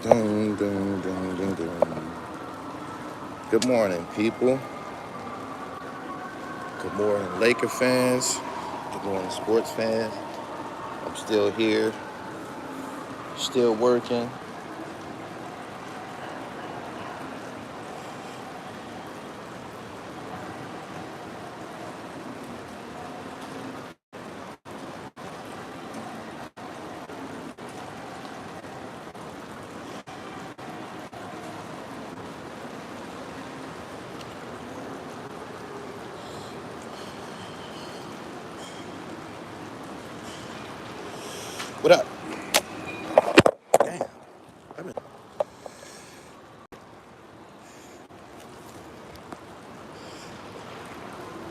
Dun, dun, dun, dun, dun. Good morning, people. Good morning, Laker fans. Good morning, sports fans. I'm still here, still working. What up? Damn. I've been-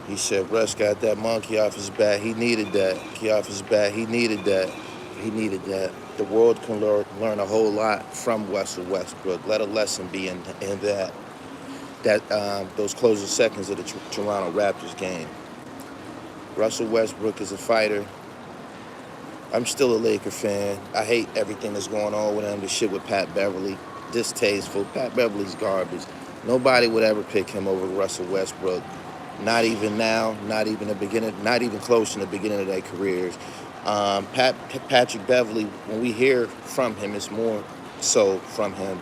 He said Russ got that monkey off his back. He needed that. Monkey off his back. He needed that. He needed that. The world can learn a whole lot from Russell Westbrook. Let a lesson be in that those closing seconds of the Toronto Raptors game. Russell Westbrook is a fighter. I'm still a Laker fan. I hate everything that's going on with him. The shit with Pat Beverly, distasteful. Pat Beverly's garbage. Nobody would ever pick him over Russell Westbrook. Not even now. Not even the beginning. Not even close in the beginning of their careers. Patrick Beverly, when we hear from him, it's more so from him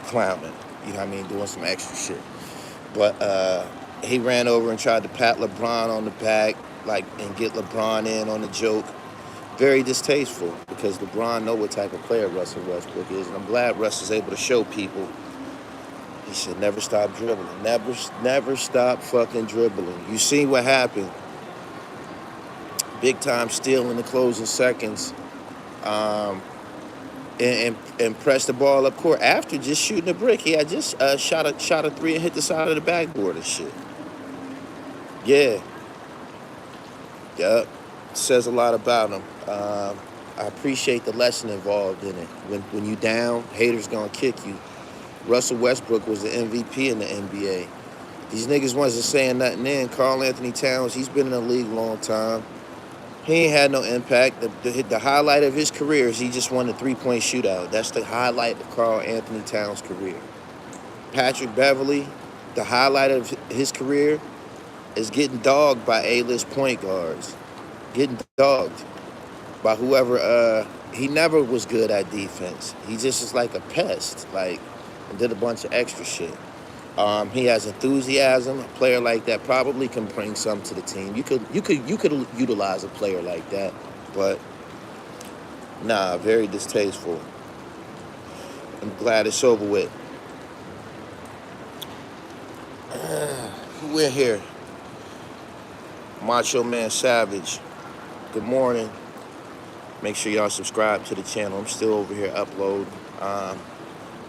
clowning. You know what I mean? Doing some extra shit. But he ran over and tried to pat LeBron on the back, and get LeBron in on the joke. Very distasteful because LeBron know what type of player Russell Westbrook is, and I'm glad Russ is able to show people he should never stop dribbling. Never stop fucking dribbling. You see what happened? Big time steal in the closing seconds, and pressed the ball up court after just shooting a brick. He had just shot a three and hit the side of the backboard and shit. Yeah, yup. Says a lot about him. I appreciate the lesson involved in it. When you down, haters gonna kick you. Russell Westbrook was the MVP in the NBA. These niggas wasn't saying nothing then. Karl Anthony Towns, he's been in the league a long time. He ain't had no impact. The highlight of his career is he just won the three-point shootout. That's the highlight of Karl Anthony Towns' career. Patrick Beverly, the highlight of his career is getting dogged by A-list point guards. Getting dogged by whoever. He never was good at defense. He just is like a pest, and did a bunch of extra shit. He has enthusiasm. A player like that probably can bring something to the team. You could utilize a player like that, but nah, very distasteful. I'm glad it's over with. Who in here? Macho Man Savage. Good morning. Make sure y'all subscribe to the channel. I'm still over here uploading.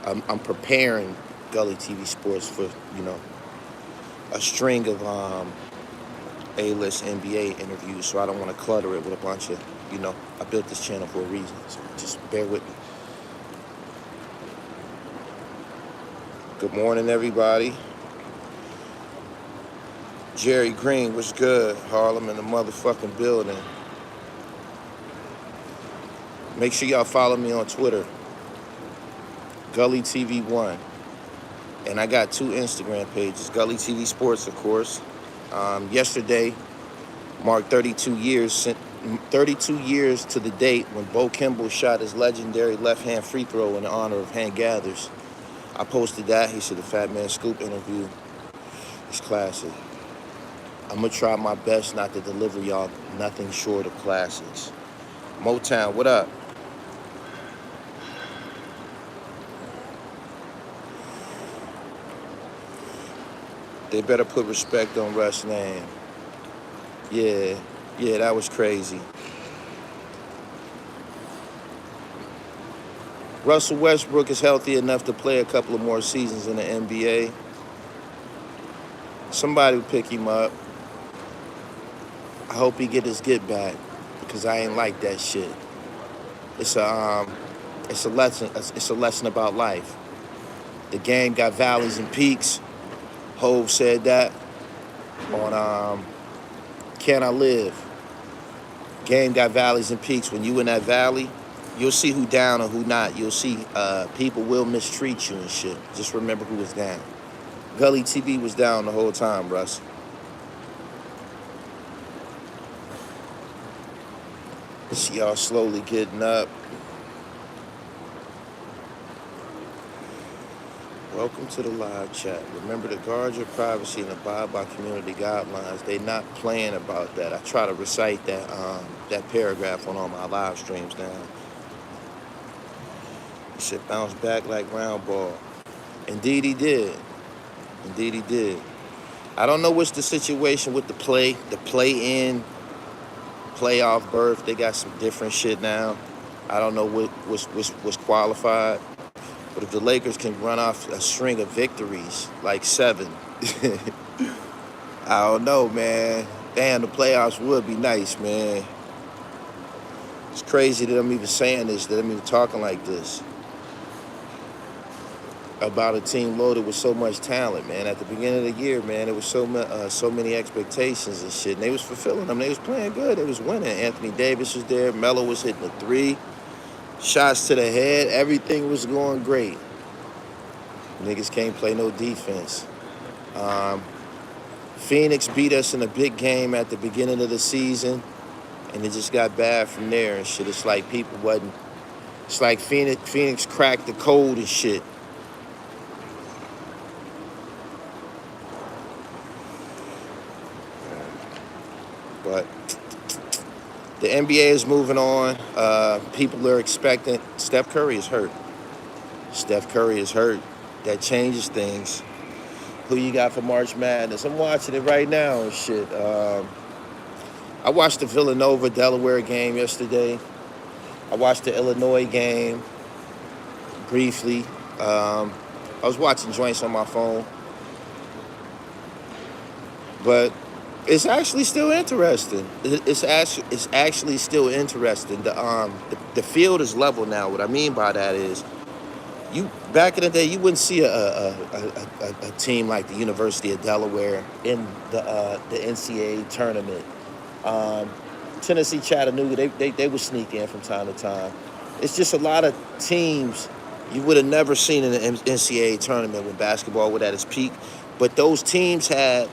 I'm preparing Gully TV Sports for, a string of A-list NBA interviews, so I don't want to clutter it with a bunch of, I built this channel for a reason, so just bear with me. Good morning, everybody. Jerry Green, what's good? Harlem in the motherfucking building. Make sure y'all follow me on Twitter, Gully TV 1. And I got 2 Instagram pages, Gully TV Sports, of course. Yesterday marked 32 years to the date when Bo Kimball shot his legendary left-hand free throw in honor of Hank Gathers. I posted that. He said the Fat Man Scoop interview is classic. I'm going to try my best not to deliver y'all nothing short of classics. Motown, what up? They better put respect on Russ' name. Yeah, that was crazy. Russell Westbrook is healthy enough to play a couple of more seasons in the NBA. Somebody will pick him up. I hope he get his get back because I ain't like that shit. It's a lesson. It's a lesson about life. The game got valleys and peaks. Hov said that on Can I Live? Game got valleys and peaks. When you in that valley, You'll see who down and who not. You'll see people will mistreat you and shit. Just remember who was down. Gully TV was down the whole time, Russ. See y'all slowly getting up. Welcome to the live chat. Remember to guard your privacy and abide by community guidelines. They not playing about that. I try to recite that paragraph on all my live streams now. He said bounce back like round ball. Indeed he did. Indeed he did. I don't know what's the situation with the play-in, playoff berth. They got some different shit now. I don't know what's qualified. But if the Lakers can run off a string of victories, like 7, I don't know, man. Damn, the playoffs would be nice, man. It's crazy that I'm even saying this, that I'm even talking like this about a team loaded with so much talent, man. At the beginning of the year, man, there was so many expectations and shit, and they was fulfilling them. They was playing good. They was winning. Anthony Davis was there. Melo was hitting the 3. Shots to the head. Everything was going great. Niggas can't play no defense. Phoenix beat us in a big game at the beginning of the season, and it just got bad from there and shit. It's like people wasn't. It's like Phoenix cracked the code and shit. But the NBA is moving on. People are expecting. Steph Curry is hurt. Steph Curry is hurt. That changes things. Who you got for March Madness? I'm watching it right now and shit. I watched the Villanova-Delaware game yesterday. I watched the Illinois game briefly. I was watching joints on my phone. But it's actually still interesting. It's actually still interesting. The field is level now. What I mean by that is, back in the day, you wouldn't see a team like the University of Delaware in the NCAA tournament. Tennessee, Chattanooga, they would sneak in from time to time. It's just a lot of teams you would have never seen in the NCAA tournament when basketball was at its peak. But those teams had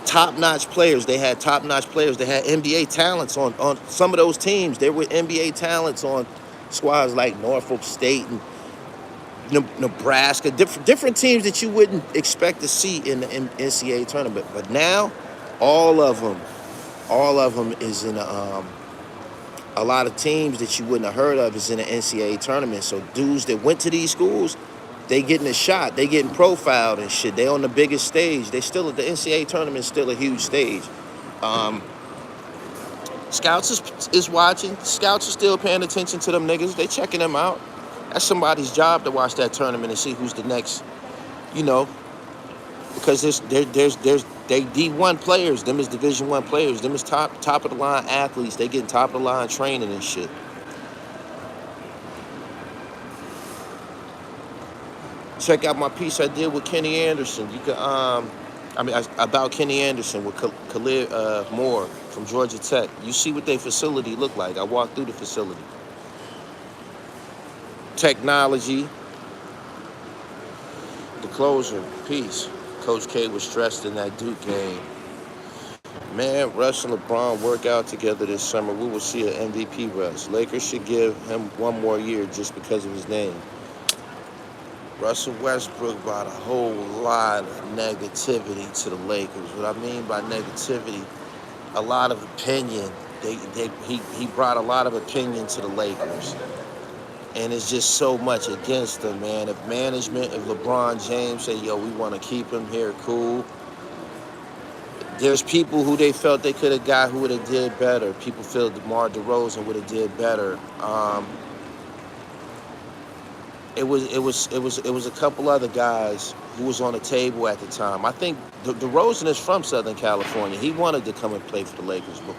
top-notch players. They had top-notch players. They had NBA talents on some of those teams. There were NBA talents on squads like Norfolk State and Nebraska, different teams that you wouldn't expect to see in the NCAA tournament. But now, all of them is in a lot of teams that you wouldn't have heard of is in the NCAA tournament. So dudes that went to these schools, they getting a shot. They getting profiled and shit. They on the biggest stage. They still at the NCAA tournament is still a huge stage. Scouts is watching. Scouts are still paying attention to them niggas. They checking them out. That's somebody's job to watch that tournament and see who's the next, because there's they D1 players, them is Division I players, them is top of the line athletes. They getting top of the line training and shit. Check out my piece I did with Kenny Anderson. You can about Kenny Anderson with Khalid Moore from Georgia Tech. You see what their facility look like. I walked through the facility. Technology. The closer, peace. Coach K was stressed in that Duke game. Man, Russ and LeBron work out together this summer. We will see an MVP Russ. Lakers should give him one more year just because of his name. Russell Westbrook brought a whole lot of negativity to the Lakers. What I mean by negativity, a lot of opinion. He brought a lot of opinion to the Lakers. And it's just so much against them, man. If management, if LeBron James say, yo, we want to keep him here, cool. There's people who they felt they could have got who would have did better. People feel DeMar DeRozan would have did better. It was a couple other guys who was on the table at the time. I think DeRozan is from Southern California. He wanted to come and play for the Lakers, but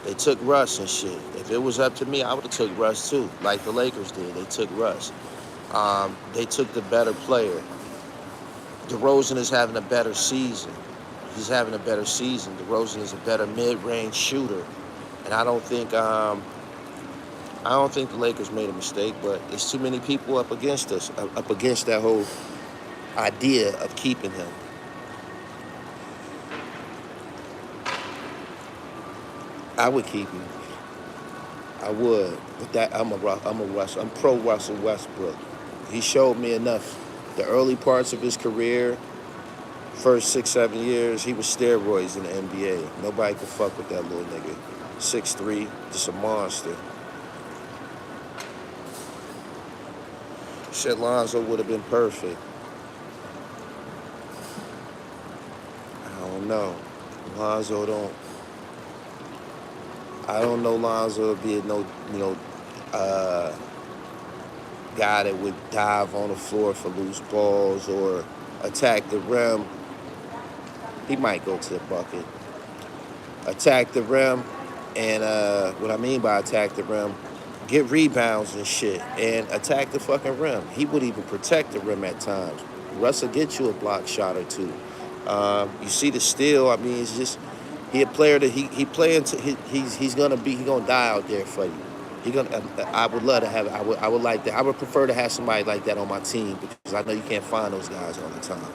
they took Russ and shit. If it was up to me, I would have took Russ too, like the Lakers did. They took Russ. They took the better player. DeRozan is having a better season. He's having a better season. DeRozan is a better mid-range shooter. And I don't think I don't think the Lakers made a mistake, but it's too many people up against us, up against that whole idea of keeping him. I would keep him. I would, but I'm pro Russell Westbrook. He showed me enough. The early parts of his career, first 6, 7 years, he was steroids in the NBA. Nobody could fuck with that little nigga. 6'3", just a monster. Shit, Lonzo would have been perfect. I don't know. Lonzo don't. I don't know Lonzo would be uh, guy that would dive on the floor for loose balls or attack the rim. He might go to the bucket. Attack the rim, and what I mean by attack the rim, get rebounds and shit, and attack the fucking rim. He would even protect the rim at times. Russell get you a block shot or two. You see the steal. I mean, it's just he a player that he playing to he's gonna die out there for you. I would love to have. I would like that. I would prefer to have somebody like that on my team because I know you can't find those guys all the time.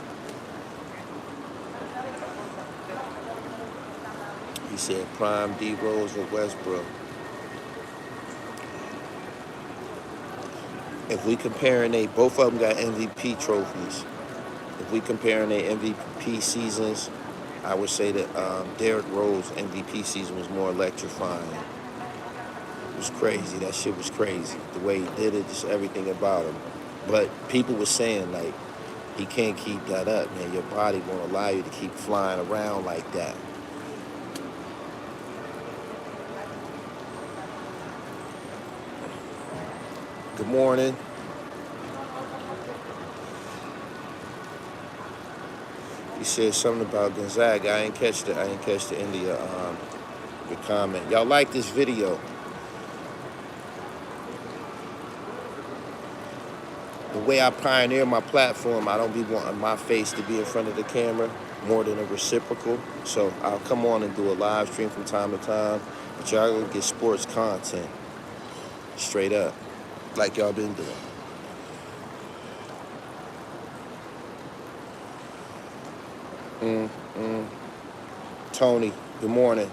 He said prime D Rose or Westbrook. If we comparing both of them got MVP trophies. If we comparing their MVP seasons, I would say that Derrick Rose MVP season was more electrifying. It was crazy. That shit was crazy. The way he did it, just everything about him. But people were saying, like, he can't keep that up, man. Your body won't allow you to keep flying around like that. Good morning. He said something about Gonzaga. I ain't catch the end of your comment. Y'all like this video? The way I pioneer my platform, I don't be wanting my face to be in front of the camera more than a reciprocal. So I'll come on and do a live stream from time to time, but y'all gonna get sports content straight up, like y'all been doing. Tony, good morning.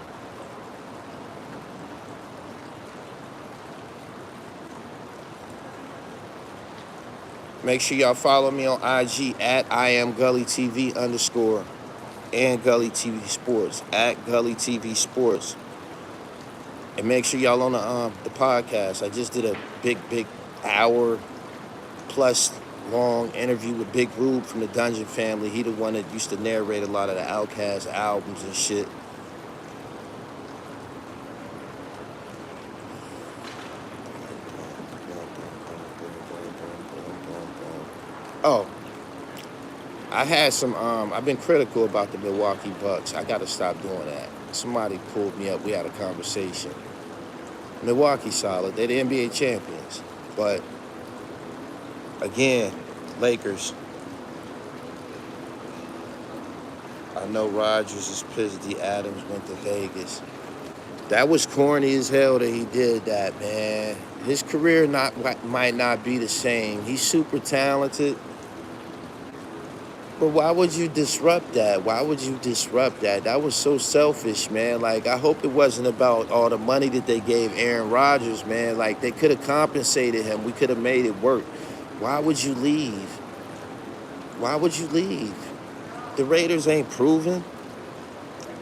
Make sure y'all follow me on IG at IamGullyTV_ and Gully TV Sports at Gully TV Sports. And make sure y'all on the podcast. I just did a big hour plus long interview with Big Rube from the Dungeon Family. He the one that used to narrate a lot of the Outkast albums and shit. Oh, I had some, I've been critical about the Milwaukee Bucks. I got to stop doing that. Somebody pulled me up. We had a conversation. Milwaukee solid. They're the NBA champions. But, again, Lakers. I know Rodgers is pissed D. Adams went to Vegas. That was corny as hell that he did that, man. His career might not be the same. He's super talented. But why would you disrupt that? Why would you disrupt that? That was so selfish, man. Like, I hope it wasn't about all the money that they gave Aaron Rodgers, man. Like, they could have compensated him. We could have made it work. Why would you leave? Why would you leave? The Raiders ain't proven.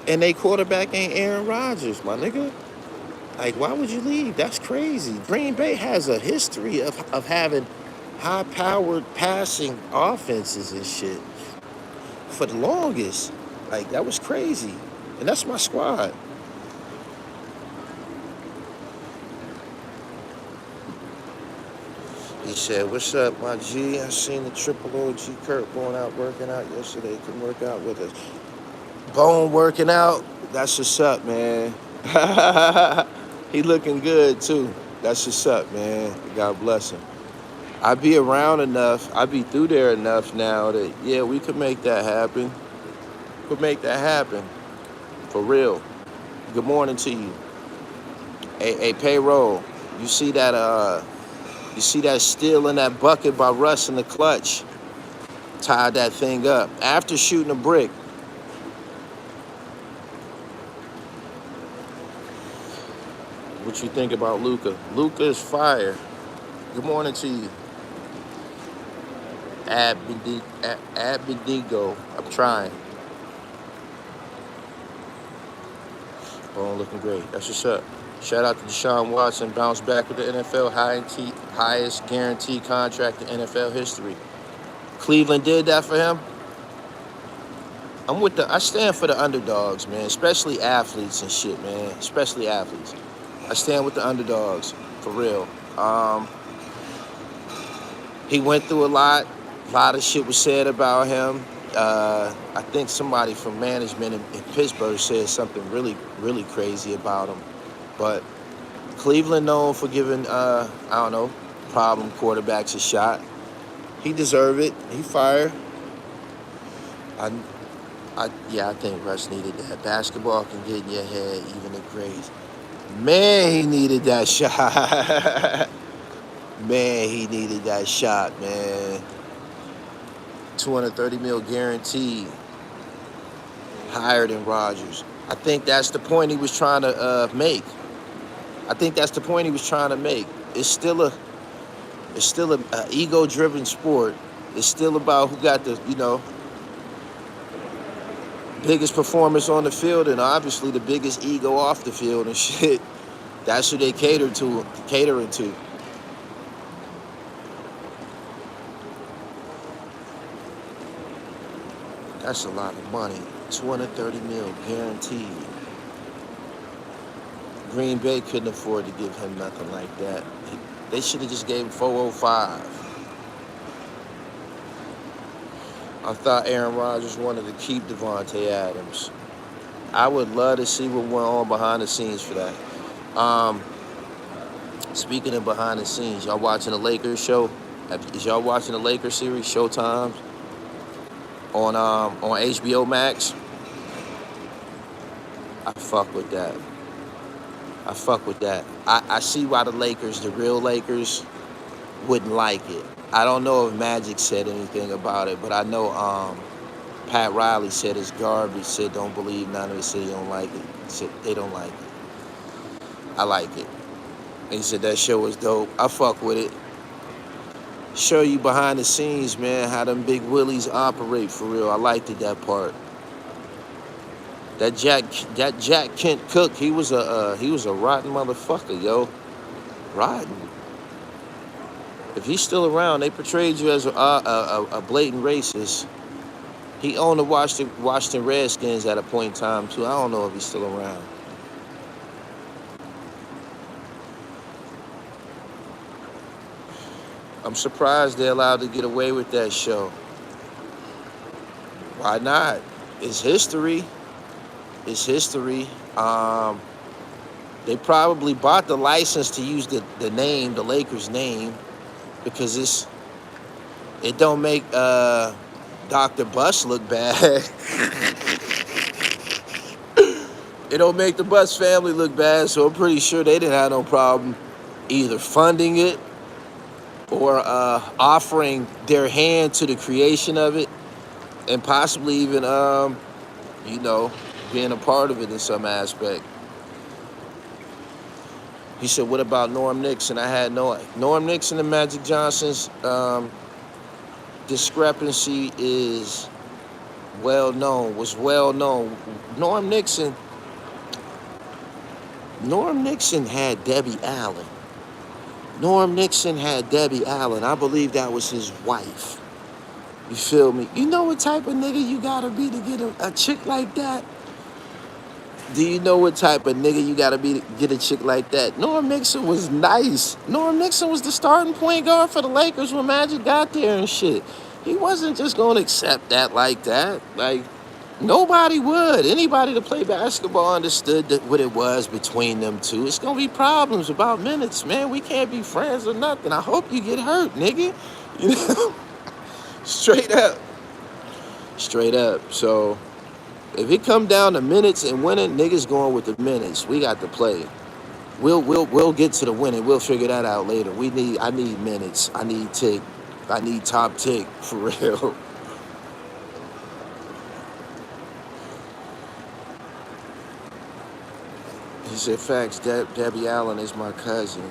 And they quarterback ain't Aaron Rodgers, my nigga. Like, why would you leave? That's crazy. Green Bay has a history of having high-powered passing offenses and shit for the longest. Like, that was crazy. And that's my squad. He said, what's up, my G? I seen the triple OG Kurt going out working out yesterday. Couldn't work out with us. Bone working out. That's what's up, man. He looking good, too. That's what's up, man. God bless him. I be around enough. I be through there enough now that, yeah, we could make that happen. Could make that happen. For real. Good morning to you. Hey, payroll. You see that steal in that bucket by Russ in the clutch. Tied that thing up after shooting a brick. What you think about Luka? Luka is fire. Good morning to you. Abedigo. I'm trying. Oh, looking great. That's what's up. Shout out to Deshaun Watson. Bounced back with the NFL highest guaranteed contract in NFL history. Cleveland did that for him. I stand for the underdogs, man. Especially athletes and shit, man. Especially athletes. I stand with the underdogs, for real. He went through a lot. A lot of shit was said about him. I think somebody from management in Pittsburgh said something really, really crazy about him. But Cleveland known for giving, problem quarterbacks a shot. He deserved it. He fired. I think Russ needed that. Basketball can get in your head, even at grades. Man, he needed that shot. Man, he needed that shot, man. $230 million guaranteed. Higher than Rodgers. I think that's the point he was trying to make. It's still a ego-driven sport. It's still about who got the, biggest performance on the field and obviously the biggest ego off the field and shit. That's who they catering to. That's a lot of money. $230 million guaranteed. Green Bay couldn't afford to give him nothing like that. They should have just gave him $405. I thought Aaron Rodgers wanted to keep Devontae Adams. I would love to see what went on behind the scenes for that. Speaking of behind the scenes, y'all watching the Lakers show? Is y'all watching the Lakers series, Showtime, on HBO Max? I fuck with that. I see why the Lakers, the real Lakers, wouldn't like it. I don't know if Magic said anything about it, but I know Pat Riley said it's garbage, said don't believe none of it, said he don't like it. Said they don't like it. I like it. And he said that show was dope. I fuck with it. Show you behind the scenes, man, how them big willies operate for real. I liked it, that part. That Jack Kent Cook, he was a rotten motherfucker, yo. Rotten. If he's still around, they portrayed you as a blatant racist. He owned the Washington Redskins at a point in time, too. I don't know if he's still around. I'm surprised they're allowed to get away with that show. Why not? It's history. They probably bought the license to use the name, the Lakers name, because it don't make Dr. Buss look bad. It don't make the Buss family look bad, so I'm pretty sure they didn't have no problem either funding it or offering their hand to the creation of it, and possibly even being a part of it in some aspect. He said, what about Norm Nixon? I had Norm Nixon and Magic Johnson's discrepancy was well known. Norm Nixon had Debbie Allen. I believe that was his wife. You feel me? You know what type of nigga you gotta be to get a chick like that? Do you know what type of nigga you gotta be to get a chick like that? Norm Nixon was nice. Norm Nixon was the starting point guard for the Lakers when Magic got there and shit. He wasn't just gonna accept that like that. Like, nobody would. Anybody that played basketball understood what it was between them two. It's gonna be problems about minutes, man. We can't be friends or nothing. I hope you get hurt, nigga. You know? Straight up. So if it come down to minutes and winning, niggas going with the minutes. We got to play. We'll get to the winning. We'll figure that out later. I need minutes. I need tick. I need top tick for real. He said, facts, Debbie Allen is my cousin.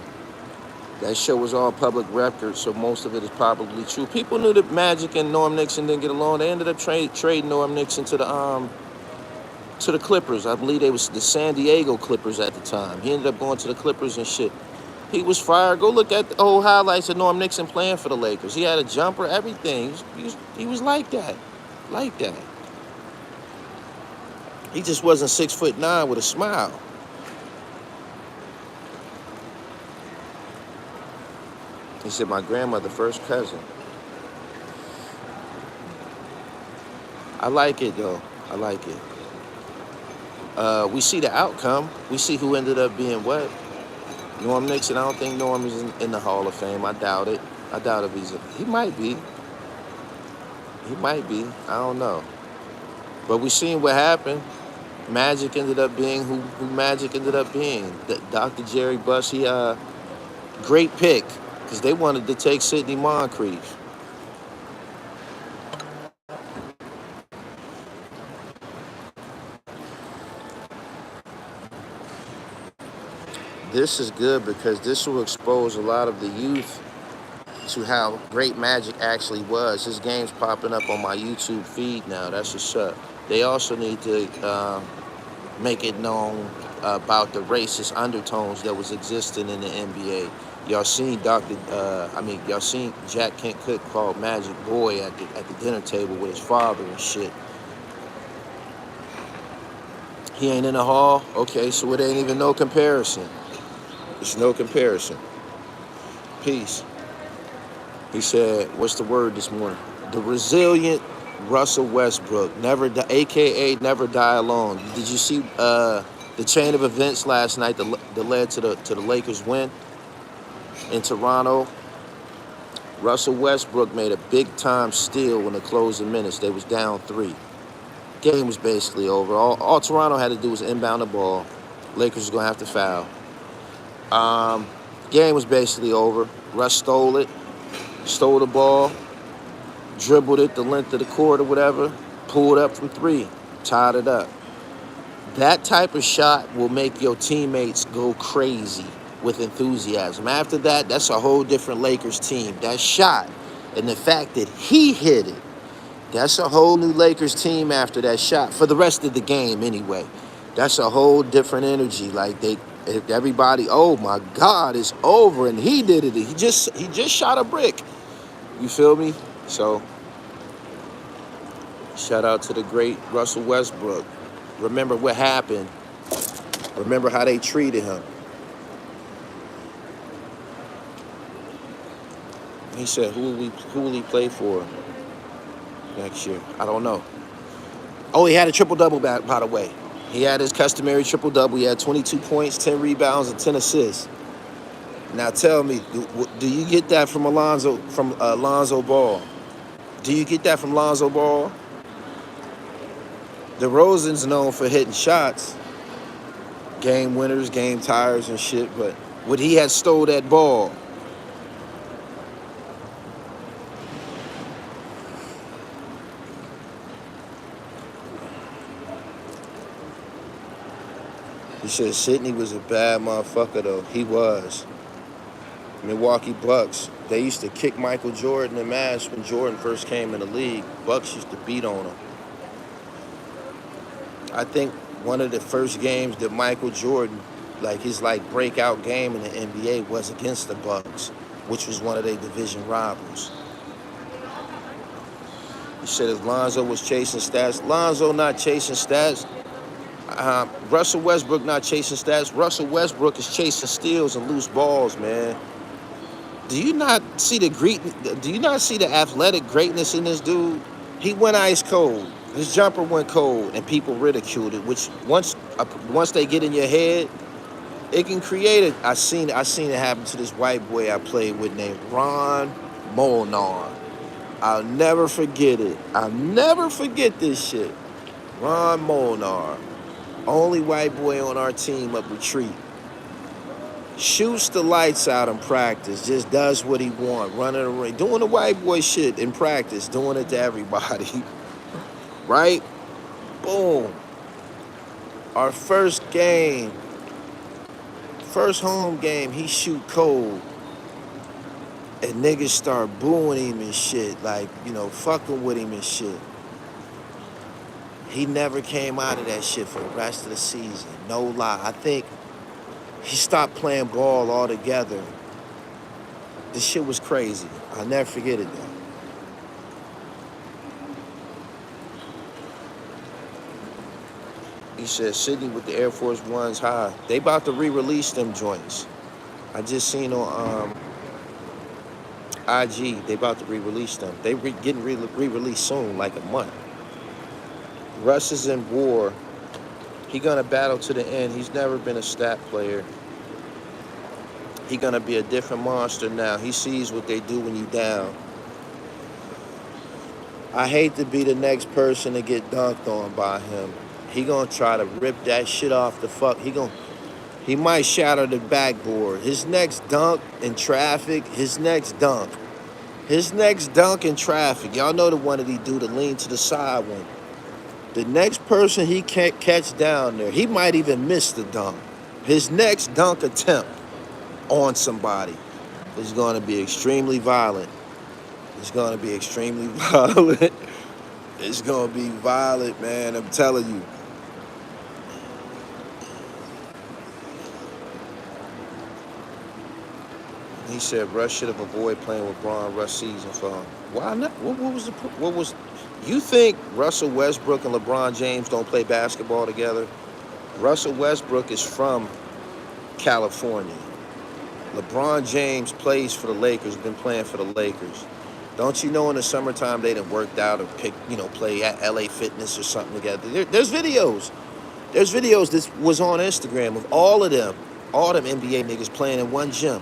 That show was all public record, so most of it is probably true. People knew that Magic and Norm Nixon didn't get along. They ended up trading Norm Nixon to the Clippers. I believe they was the San Diego Clippers at the time. He ended up going to the Clippers and shit. He was fired. Go look at the old highlights of Norm Nixon playing for the Lakers. He had a jumper, everything. He was like that. Like that. He just wasn't 6'9" with a smile. He said, my grandmother, first cousin. I like it, though. I like it. We see the outcome. We see who ended up being what. Norm Nixon, I don't think Norm is in the Hall of Fame. I doubt it. I doubt if he might be. He might be. I don't know. But we seen what happened. Magic ended up being who Magic ended up being. Dr. Jerry Buss, great pick. Because they wanted to take Sidney Moncrief. This is good because this will expose a lot of the youth to how great Magic actually was. His game's popping up on my YouTube feed now. That's what's up. They also need to make it known about the racist undertones that was existing in the NBA. Y'all seen y'all seen Jack Kent Cook called Magic Boy at the dinner table with his father and shit. He ain't in the hall? Okay, so it ain't even no comparison. It's no comparison. Peace. He said, what's the word this morning? The resilient Russell Westbrook, AKA never die alone. Did you see the chain of events last night that led to the Lakers win in Toronto? Russell Westbrook made a big time steal in the closing minutes. They was down 3. Game was basically over. All Toronto had to do was inbound the ball. Lakers was gonna have to foul. Game was basically over. Russ stole the ball, dribbled it the length of the court or whatever, pulled up from 3, tied it up. That type of shot will make your teammates go crazy with enthusiasm. After that, that's a whole different Lakers team. That shot and the fact that he hit it, that's a whole new Lakers team after that shot for the rest of the game anyway. That's a whole different energy. Like everybody, oh my God, it's over, and he did it. He just shot a brick. You feel me? So, shout out to the great Russell Westbrook. Remember what happened. Remember how they treated him. He said, who will he play for next year? I don't know. Oh, he had a triple-double by the way. He had his customary triple-double. He had 22 points, 10 rebounds, and 10 assists. Now tell me, do you get that from Lonzo Ball? Do you get that from Lonzo Ball? DeRozan's known for hitting shots, game winners, game tires and shit, but would he have stole that ball? He said Sidney was a bad motherfucker, though. He was. Milwaukee Bucks, they used to kick Michael Jordan in ass when Jordan first came in the league. Bucks used to beat on him. I think one of the first games that Michael Jordan, his breakout game in the NBA was against the Bucks, which was one of their division rivals. He said if Lonzo was chasing stats, Lonzo not chasing stats. Russell Westbrook not chasing stats. Russell Westbrook is chasing steals and loose balls, man. Do you not see the athletic greatness in this dude? He went ice cold. His jumper went cold, and people ridiculed it. Which once they get in your head, it can create it. I seen it happen to this white boy I played with named Ron Molnar. I'll never forget it. I'll never forget this shit. Ron Molnar. Only white boy on our team up retreat. Shoots the lights out in practice, just does what he wants, running around, doing the white boy shit in practice, doing it to everybody, right? Boom. Our first game, first home game, he shoot cold, and niggas start booing him and shit, like, fucking with him and shit. He never came out of that shit for the rest of the season, no lie. I think he stopped playing ball altogether. This shit was crazy. I'll never forget it, though. He said Sydney with the Air Force Ones high. They about to re-release them joints. I just seen on IG, they about to re-release them. They getting re-released soon, like a month. Russ is in war. He gonna battle to the end. He's never been a stat player. He gonna be a different monster now. He sees what they do when you down. I hate to be the next person to get dunked on by him. He gonna try to rip that shit off the fuck. He might shatter the backboard. His next dunk in traffic, his next dunk in traffic. Y'all know the one that he do, the lean to the side one. The next person he can't catch down there, he might even miss the dunk. His next dunk attempt on somebody is gonna be extremely violent. It's gonna be extremely violent. It's gonna be violent, man, I'm telling you. He said Russ should have avoided playing with Braun Russ season for him. Why not? What was you think Russell Westbrook and LeBron James don't play basketball together? Russell Westbrook is from California. LeBron James plays for the Lakers, been playing for the Lakers. Don't you know in the summertime they done worked out or play at LA Fitness or something together? There's videos. There's videos that was on Instagram of all them NBA niggas playing in one gym.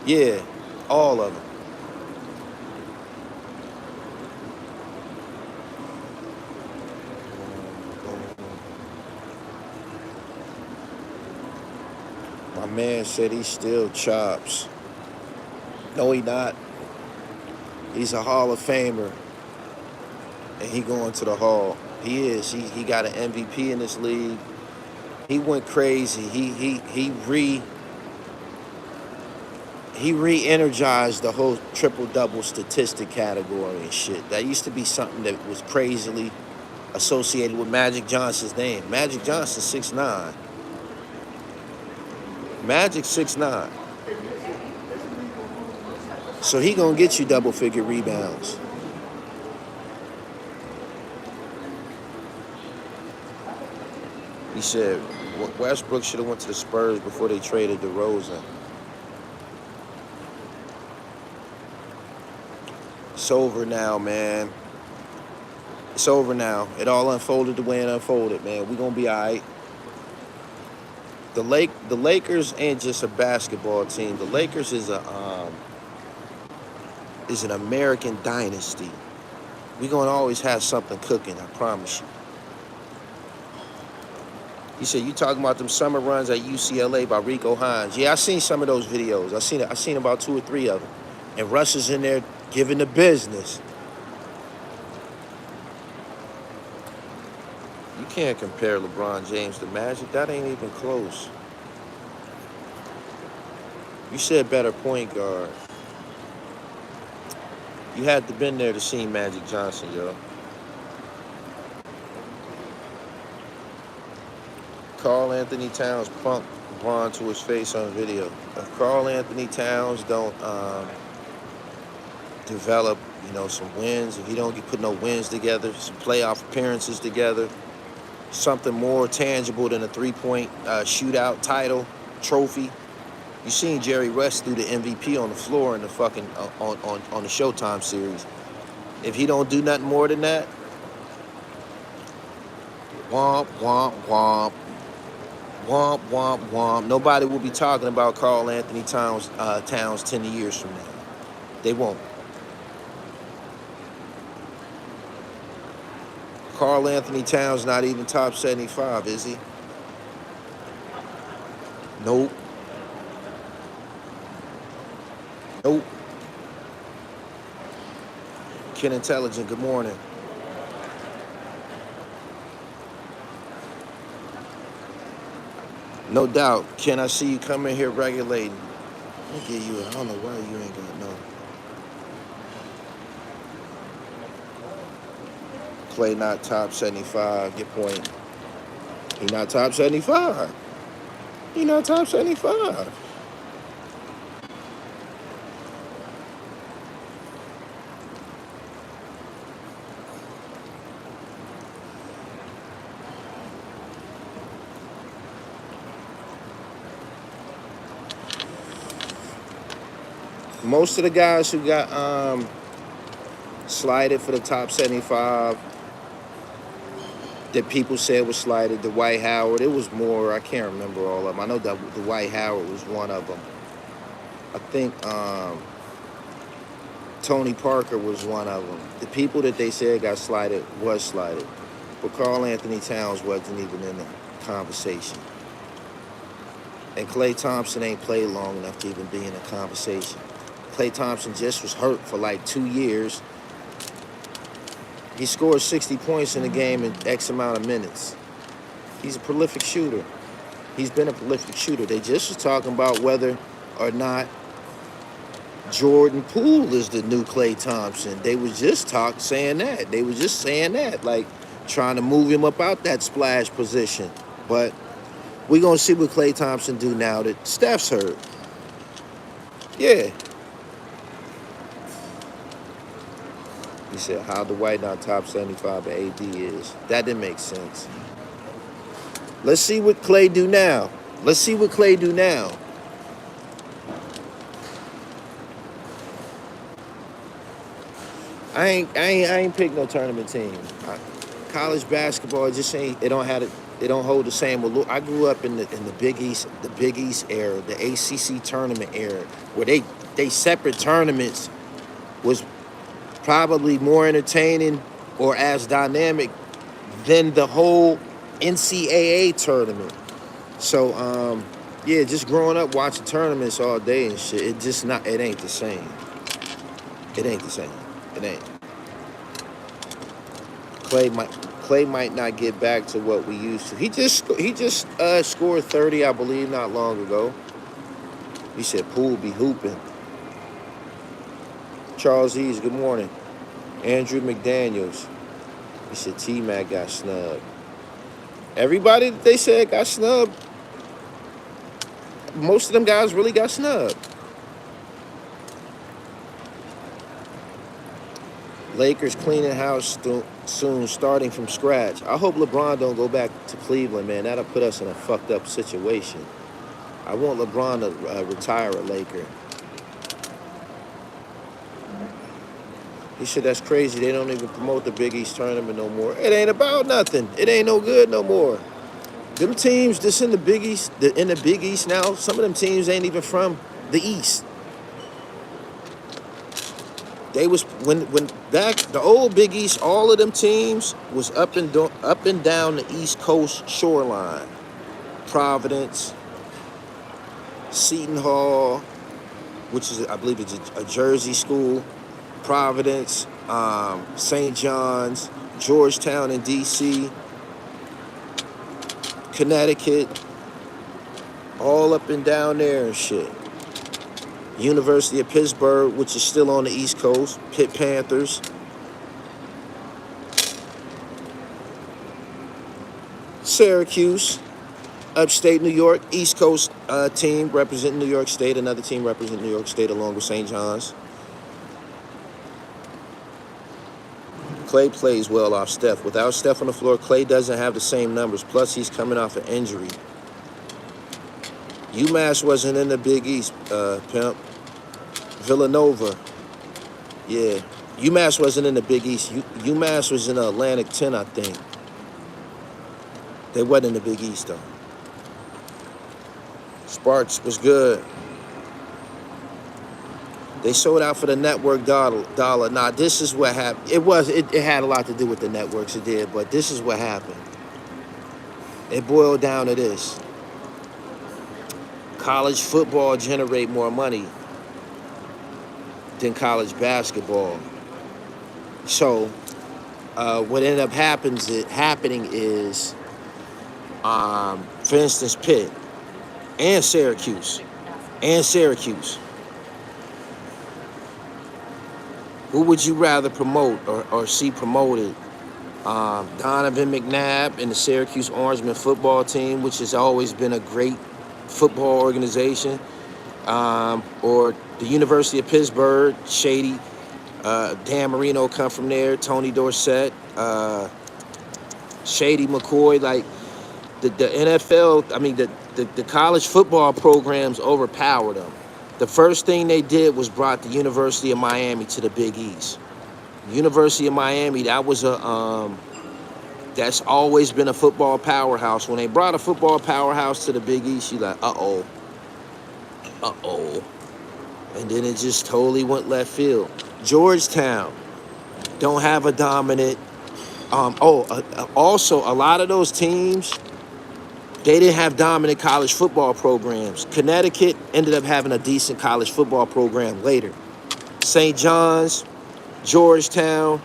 Yeah, all of them. My man said he still chops. No, he not. He's a Hall of Famer, and he going to the Hall. He is. He got an MVP in this league. He went crazy. He re-energized the whole triple-double statistic category and shit. That used to be something that was crazily associated with Magic Johnson's name. Magic Johnson 6'9". Magic 6'9". So he gonna get you double-figure rebounds. He said Westbrook should have went to the Spurs before they traded DeRozan. It's over now, man. It's over now. It all unfolded the way it unfolded, man. We gonna be all right. The Lakers ain't just a basketball team. The Lakers is an American dynasty. We gonna always have something cooking, I promise you. He said, you talking about them summer runs at UCLA by Rico Hines. Yeah, I seen some of those videos. I seen about 2 or 3 of them. And Russ is in there giving the business. You can't compare LeBron James to Magic. That ain't even close. You said better point guard. You had to been there to see Magic Johnson, yo. Karl Anthony Towns punked LeBron to his face on video. If Karl Anthony Towns don't develop, some wins, if he don't put no wins together, some playoff appearances together, something more tangible than a 3-point shootout title trophy. You seen Jerry West do the MVP on the floor in the fucking on the Showtime series. If he don't do nothing more than that, womp womp womp. Womp, womp, womp. Nobody will be talking about Karl Anthony Towns 10 years from now. They won't. Karl Anthony Towns not even top 75, is he? Nope. Ken Intelligent, good morning. No doubt. Ken, I see you coming here regulating. Let me get you. I don't know why you ain't got no. Clay not top 75. Your point. He not top 75. He not top 75. Most of the guys who got slided for the top 75 that people said was slided, Dwight Howard, it was more, I can't remember all of them. I know that Dwight Howard was one of them. I think Tony Parker was one of them. The people that they said got slided was slided. But Karl Anthony Towns wasn't even in the conversation. And Klay Thompson ain't played long enough to even be in the conversation. Klay Thompson just was hurt for like 2 years. He scored 60 points in a game in X amount of minutes. He's a prolific shooter. He's been a prolific shooter. They just was talking about whether or not Jordan Poole is the new Klay Thompson. They was just saying that. They was just saying that, like trying to move him up out that splash position. But we're going to see what Klay Thompson do now that Steph's hurt. Yeah. He said, how Dwight not top 75 and AD is. That didn't make sense. Let's see what Klay do now. Let's see what Klay do now. I ain't pick no tournament team. College basketball just ain't. It don't hold the same allure. I grew up in the Big East era, the ACC tournament era, where they separate tournaments was probably more entertaining or as dynamic than the whole NCAA tournament. So yeah, just growing up watching tournaments all day and shit, it ain't the same. It ain't the same. It ain't. Klay might not get back to what we used to. He just scored 30, I believe, not long ago. He said Poole be hooping. Charles Eves, good morning. Andrew McDaniels. He said T-Mac got snubbed. Everybody that they said got snubbed, most of them guys really got snubbed. Lakers cleaning house soon, starting from scratch. I hope LeBron don't go back to Cleveland, man. That'll put us in a fucked up situation. I want LeBron to retire a Laker. He said that's crazy. They don't even promote the Big East tournament no more. It ain't about nothing. It ain't no good no more. Them teams that's in the Big East, now, some of them teams ain't even from the East. They was when back the old Big East, all of them teams was up and down the East Coast shoreline. Providence, Seton Hall, which is I believe it's a Jersey school. Providence, St. John's, Georgetown in D.C., Connecticut, all up and down there and shit. University of Pittsburgh, which is still on the East Coast, Pitt Panthers. Syracuse, upstate New York, East Coast team representing New York State, another team representing New York State along with St. John's. Klay plays well off Steph. Without Steph on the floor, Klay doesn't have the same numbers. Plus, he's coming off an injury. UMass wasn't in the Big East, pimp. Villanova. Yeah. UMass wasn't in the Big East. UMass was in the Atlantic 10, I think. They wasn't in the Big East, though. Sparks was good. They sold out for the network dollar. Nah, this is what happened. It had a lot to do with the networks, it did, but this is what happened. It boiled down to this. College football generate more money than college basketball. So what ended up happening is, for instance, Pitt and Syracuse, and Syracuse. Who would you rather promote or see promoted? Donovan McNabb and the Syracuse Orangemen football team, which has always been a great football organization, or the University of Pittsburgh, Shady, Dan Marino come from there, Tony Dorsett, Shady McCoy. Like the NFL, I mean the college football programs overpowered them. The first thing they did was brought the University of Miami to the Big East. University of Miami, that's always been a football powerhouse. When they brought a football powerhouse to the Big East, you're like, uh-oh. And then it just totally went left field. Georgetown don't have a dominant. Also, a lot of those teams, they didn't have dominant college football programs. Connecticut ended up having a decent college football program later. St. John's, Georgetown,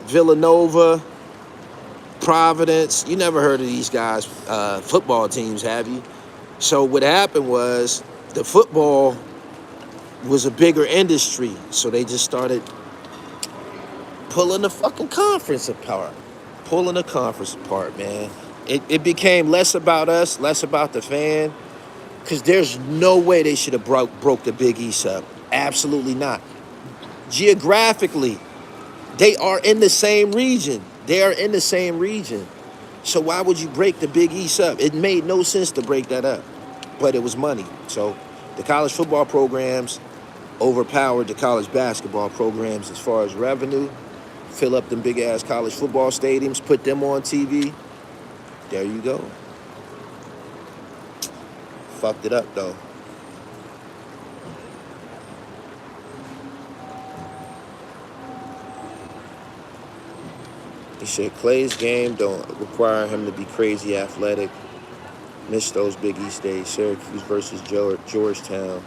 Villanova, Providence. You never heard of these guys' football teams, have you? So what happened was the football was a bigger industry. So they just started pulling the fucking conference apart. Pulling the conference apart, man. It became less about us, less about the fan, because there's no way they should have broke the Big East up. Absolutely not. Geographically, they are in the same region. So why would you break the Big East up? It made no sense to break that up, but it was money. So the college football programs overpowered the college basketball programs as far as revenue. Fill up them big-ass college football stadiums, put them on TV. There you go. Fucked it up, though. He said Clay's game don't require him to be crazy athletic. Missed those Big East days. Syracuse versus Georgetown.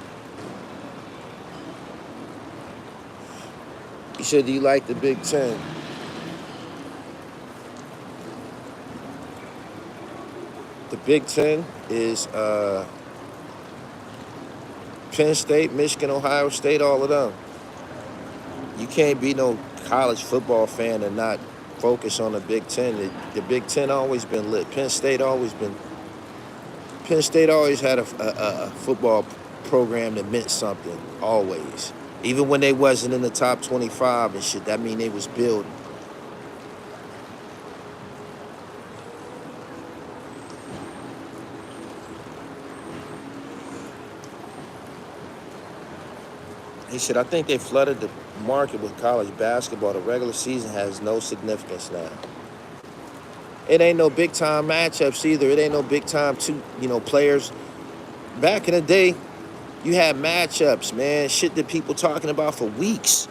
He said, do you like the Big Ten? The Big Ten is Penn State, Michigan, Ohio State, all of them. You can't be no college football fan and not focus on the Big Ten. The Big Ten always been lit. Penn State always had a football program that meant something, always. Even when they wasn't in the top 25 and shit, that mean they was building. He said, I think they flooded the market with college basketball. The regular season has no significance now. It ain't no big time matchups either. It ain't no big time players. Back in the day, you had matchups, man. Shit that people talking about for weeks.